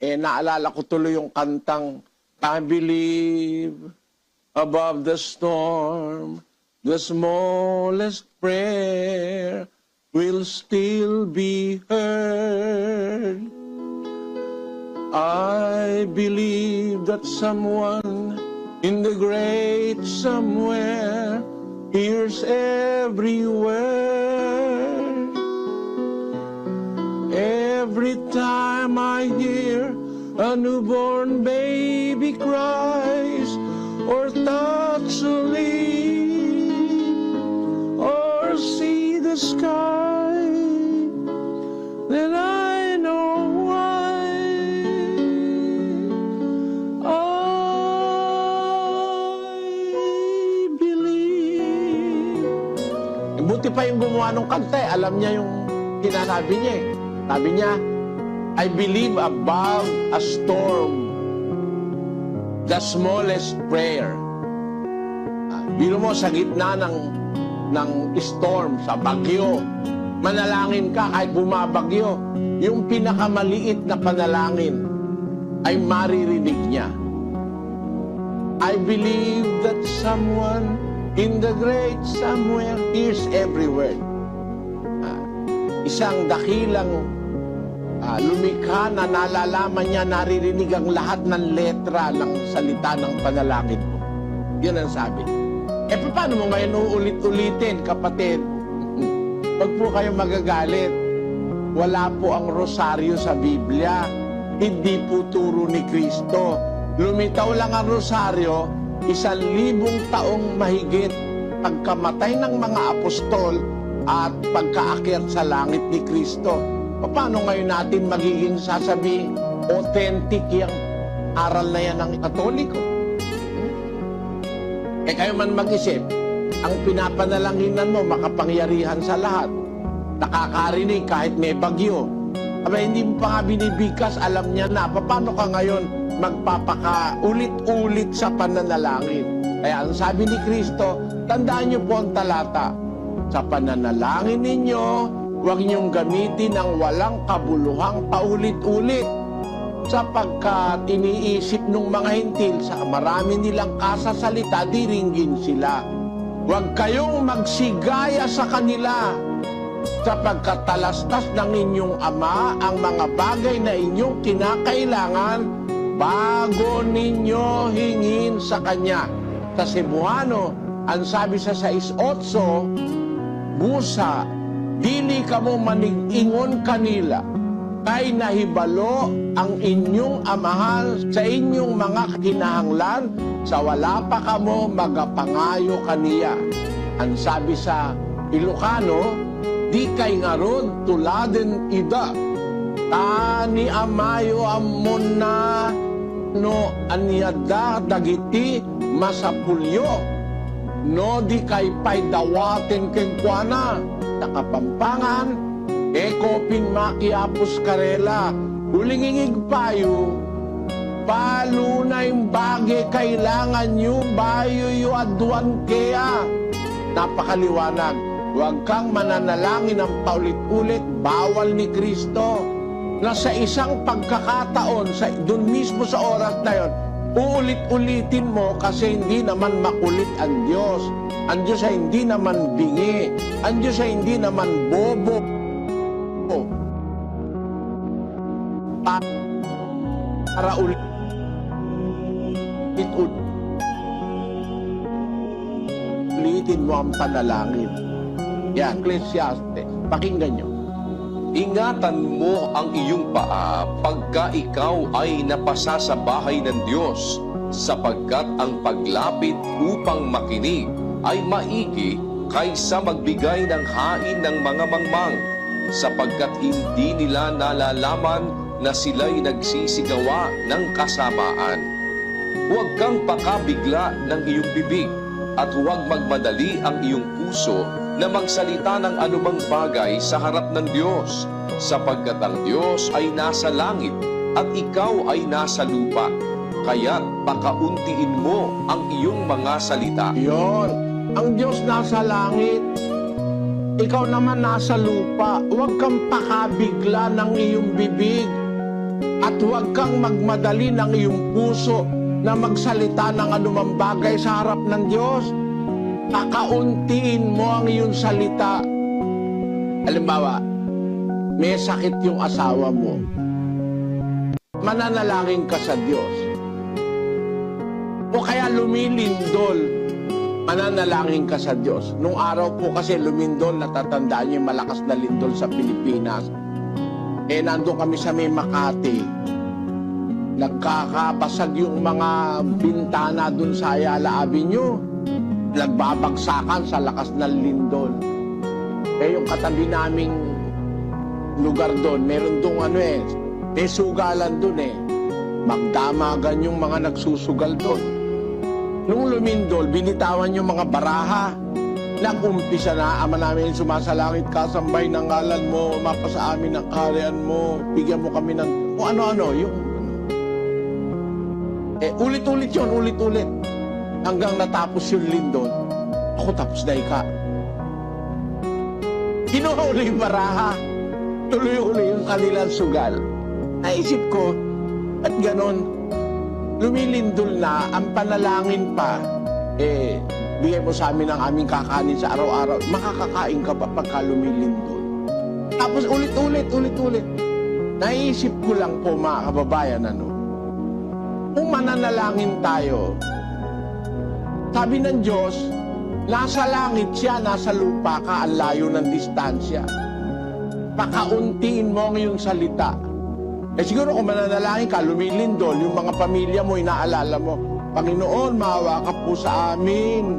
naalala ko tuloy yung kantang I believe above the storm, the smallest prayer will still be heard. I believe that someone in the great somewhere hears every word. Every time I hear a newborn baby cries, or touch a leaf, or see the sky, then I know why I believe. Buti pa yung gumawa ng kanta, alam niya yung sinasabi niya eh. Sabi niya, I believe above a storm, the smallest prayer. Biro mo, sa gitna ng storm, sa bagyo, manalangin ka kahit bumabagyo. Yung pinakamaliit na panalangin ay maririnig niya. I believe that someone in the great somewhere hears every word. Isang dakilang lumikha na nalalaman niya, naririnig ang lahat ng letra ng salita ng panalangin mo. Yun ang sabi. Paano mo ngayon uulit-ulitin, kapatid? Huwag po kayo magagalit. Wala po ang rosaryo sa Biblia. Hindi po turo ni Kristo. Lumitaw lang ang rosaryo 1,000 taong mahigit pagkamatay ng mga apostol at pagkaakyat sa langit ni Kristo. Paano ngayon natin magiging sasabihin authentic yung aral na yan ng Katoliko? Kayo man mag-isip, ang pinapanalanginan mo makapangyarihan sa lahat. Nakakarinig kahit may bagyo. Hindi mo pa nga binibigkas, alam niya na. Paano ka ngayon magpapaka-ulit-ulit sa pananalangin? Kaya ang sabi ni Kristo, tandaan niyo po ang talata. Sa pananalangin ninyo, huwag niyong gamitin ng walang kabuluhang paulit-ulit, sapagkat iniisip ng mga hintil sa marami nilang kasasalita, diringgin sila. Huwag kayong magsigaya sa kanila, sapagkat talastas ng inyong Ama ang mga bagay na inyong kinakailangan bago ninyo hingin sa Kanya. Sa Cebuano, ang sabi sa 6:8, busa, dili kamo manig-ingon kanila, kay nahibalo ang inyong amahan sa inyong mga kinahanglan, sa wala pa kamo magapangayo kaniya. Ang sabi sa Ilocano, di kay ngarod tuladen ida, tani amayo amon na no anyada dagiti masapulyo, no di kay paydawaten kengkwana, nakapampangan, ekopin makiapos karela, hulingingig payo, palunay bagay kailangan nyo, bayo yu aduan kaya. Napakaliwanag, huwag kang mananalangin ng paulit-ulit, bawal ni Kristo, na sa isang pagkakataon, dun mismo sa oras na yon, uulit-ulitin mo kasi hindi naman makulit ang Diyos. Ang Diyos ay hindi naman bingi. Ang Diyos ay hindi naman bobo. Para ulitin mo ang panalangin. Yan, Ecclesiastes. Pakinggan nyo. Ingatan mo ang iyong paa pagka ikaw ay napasa sa bahay ng Diyos, sapagkat ang paglapit upang makinig ay maigi kaysa magbigay ng hain ng mga mangmang, sapagkat hindi nila nalalaman na sila'y nagsisigawa ng kasamaan. Huwag kang pakabigla ng iyong bibig, at huwag magmadali ang iyong puso na magsalita ng anumang bagay sa harap ng Diyos, sapagkat ang Diyos ay nasa langit at ikaw ay nasa lupa, kaya't pakauntiin mo ang iyong mga salita. Yon, ang Diyos nasa langit, ikaw naman nasa lupa. Huwag kang pakabigla ng iyong bibig. At huwag kang magmadali ng iyong puso na magsalita ng anumang bagay sa harap ng Diyos. Kakauntiin mo ang iyong salita. Halimbawa, may sakit yung asawa mo. Mananalangin ka sa Diyos. O kaya lumilindol, mananalangin ka sa Diyos. Nung araw po kasi lumindol, natatandaan niyo yung malakas na lindol sa Pilipinas. Nandun kami sa may Makati. Nagkakabasag yung mga bintana dun sa Ayala Avenue. Nagbabagsakan sa lakas ng lindol. Yung katabi naming lugar doon, meron dong may sugalan doon Magdamagan yung mga nagsusugal doon. Nung lumindol, binitawan yung mga baraha. Nag-umpisa na, Ama namin sumasalangit ka, sambay ng ngalan mo, mapasa amin ang kaharian mo, bigyan mo kami ng kung ano-ano, yung ulit-ulit yun, ulit-ulit. Hanggang natapos yung lindol, ako tapos na ika. Kinuha uli yung baraha, tuloy-uli yung kanilang sugal. Naisip ko, at ganon, lumilindol na, ang panalangin pa, bigay mo sa amin ang aming kakanin sa araw-araw. Makakakain ka ba pagka lumilindol? Tapos ulit-ulit. Naisip ko lang po mga kababayan, kung mananalangin tayo, sabi ng Diyos, nasa langit siya, nasa lupa ka, ang layo ng distansya. Pakauntiin mo ang iyong salita. Siguro kung mananalangin ka, lumilindol, yung mga pamilya mo, inaalala mo, Panginoon, maawa ka po sa amin,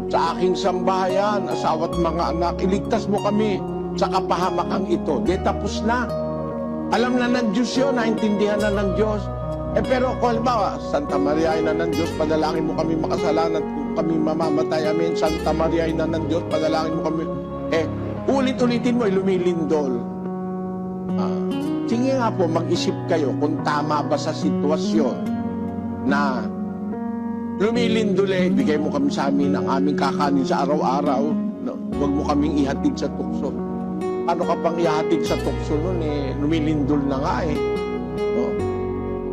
sa aking sambahayan, asawa't mga anak, iligtas mo kami sa kapahamakang ito. Tapos na. Alam na ng Diyos yun, naintindihan na ng Diyos. Pero kung halimbawa, Santa Maria na ng Diyos, padalangin mo kami makasalanan, kung kami mamamatay, amin. Santa Maria na ng Diyos, padalangin mo kami. Ulit-ulitin mo, lumilindol. Sige nga po, mag-isip kayo kung tama ba sa sitwasyon na lumilindol bigay mo kami sa amin ang aming kakanin sa araw-araw. Huwag mo kaming ihatid sa tukso. Paano ka pang ihatid sa tukso nun lumilindol na nga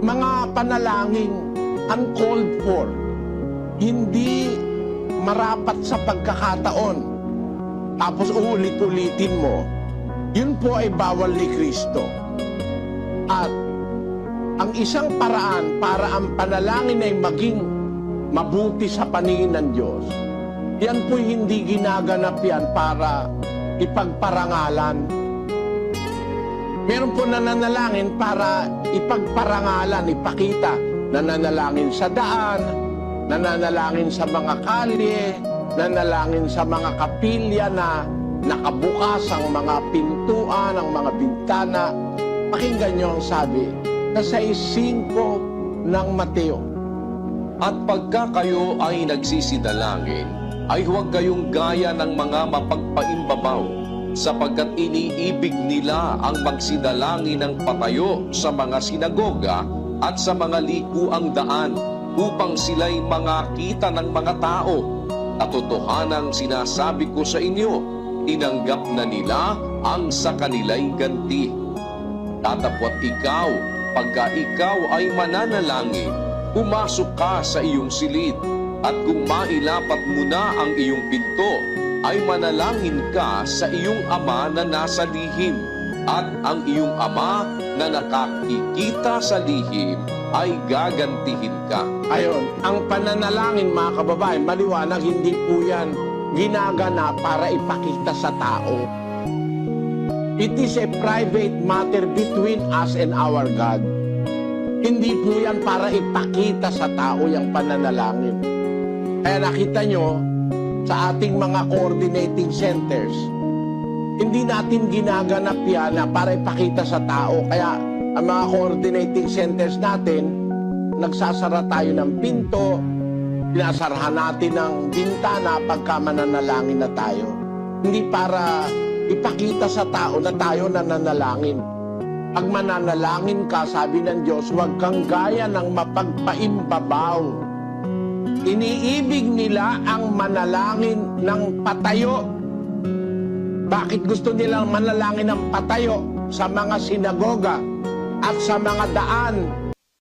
Mga panalangin uncalled for, hindi marapat sa pagkakataon, tapos uulit-ulitin mo, yun po ay bawal ni Kristo. At ang isang paraan para ang panalangin ay maging mabuti sa paningin ng Diyos, yan po'y hindi ginaganap yan para ipagparangalan. Meron po nananalangin para ipagparangalan, ipakita. Nananalangin sa daan, nananalangin sa mga kalye, nananalangin sa mga kapilya na nakabukas ang mga pintuan, ang mga bintana. Pakinggan niyo ang sabi sa 6:5 ng Mateo. At pagka kayo ay nagsisidalangin, ay huwag kayong gaya ng mga mapagpaimbabaw, sapagkat iniibig nila ang magsidalangin ng patayo sa mga sinagoga at sa mga likuang daan, upang sila'y makita ng mga tao. Katotohanang sinasabi ko sa inyo, tinanggap na nila ang sa kanila'y ganti. Tatapwat ikaw, pagka ikaw ay mananalangin, pumasok ka sa iyong silid, at kung mailapat mo na ang iyong pinto, ay manalangin ka sa iyong Ama na nasa lihim, at ang iyong Ama na nakakikita sa lihim ay gagantihin ka. Ayon, ang pananalangin mga kababayan, maliwanag, hindi po yan ginagana para ipakita sa tao. It is a private matter between us and our God. Hindi po yan para ipakita sa tao yung pananalangin. Kaya nakita nyo, sa ating mga coordinating centers, hindi natin ginaganap yan na para ipakita sa tao. Kaya ang mga coordinating centers natin, nagsasara tayo ng pinto, pinasarahan natin ng bintana pagka mananalangin na tayo. Hindi para ipakita sa tao na tayo nananalangin. Pag mananalangin ka, sabi ng Diyos, huwag kang gaya ng mapagpaimbabaw. Iniibig nila ang manalangin ng patayo. Bakit gusto nilang manalangin ng patayo? Sa mga sinagoga, at sa mga daan